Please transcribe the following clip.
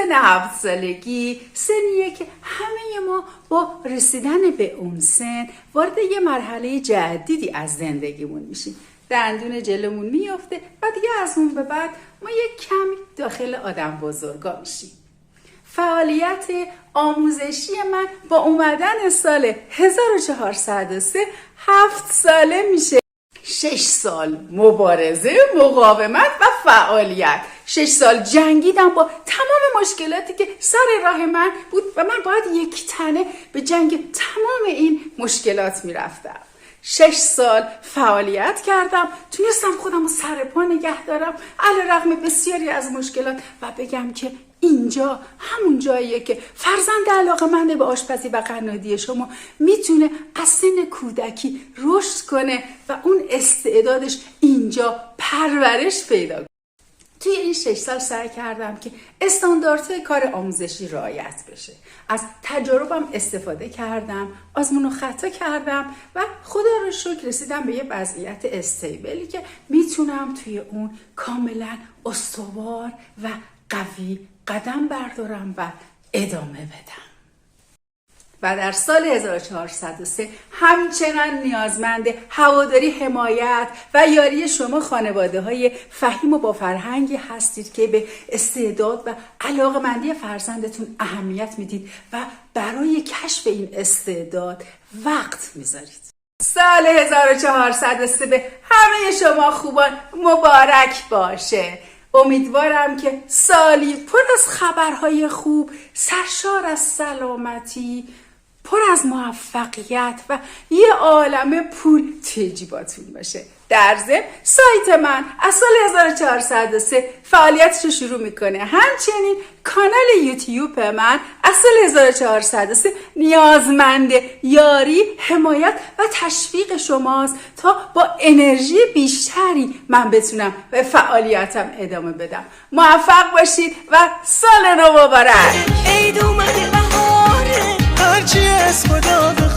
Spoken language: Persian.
سن 7 سالگی سنیه که همه ما با رسیدن به اون سن وارد یه مرحله جدیدی از زندگیمون میشیم. دندون جلومون میفته و دیگه از اون به بعد ما یه کمی داخل آدم بزرگا میشیم. فعالیت آموزشی من با اومدن سال 1403 7 ساله میشه. 6 سال مبارزه، مقاومت و فعالیت. 6 سال جنگیدم با تمام مشکلاتی که سر راه من بود و من باید یک تنه به جنگ تمام این مشکلات میرفتم. 6 سال فعالیت کردم، تونستم خودم رو سر پا نگه دارم علیرغم بسیاری از مشکلات و بگم که اینجا همون جاییه که فرزند علاقه‌مند به آشپزی و قنادی شما میتونه از سن کودکی رشد کنه و اون استعدادش اینجا پرورش پیدا کنه. توی این 6 سال سعی کردم که استانداردهای کار آموزشی رعایت بشه. از تجاربم استفاده کردم، آزمون و خطا کردم و خدا رو شکر رسیدم به یه وضعیت استیبلی که میتونم توی اون کاملا استوار و قوی قدم بردارم و ادامه بدم. و در سال 1403 همچنان نیازمند هواداری، حمایت و یاری شما خانواده های فهیم و با فرهنگی هستید که به استعداد و علاقه‌مندی فرزندتون اهمیت میدید و برای کشف این استعداد وقت میذارید. سال 1403 به همه شما خوبان مبارک باشه. امیدوارم که سالی پر از خبرهای خوب، سرشار از سلامتی، پر از موفقیت و یه عالمه پول توی جیباتون باشه. در ضمن سایت من از سال 1403 فعالیتش رو شروع میکنه. همچنین کانال یوتیوب من از سال 1403 نیازمند یاری، حمایت و تشویق شماست تا با انرژی بیشتری من بتونم به فعالیتم ادامه بدم. موفق باشید و سال نو مبارک. عید اومده بهاره هرچی اسم داده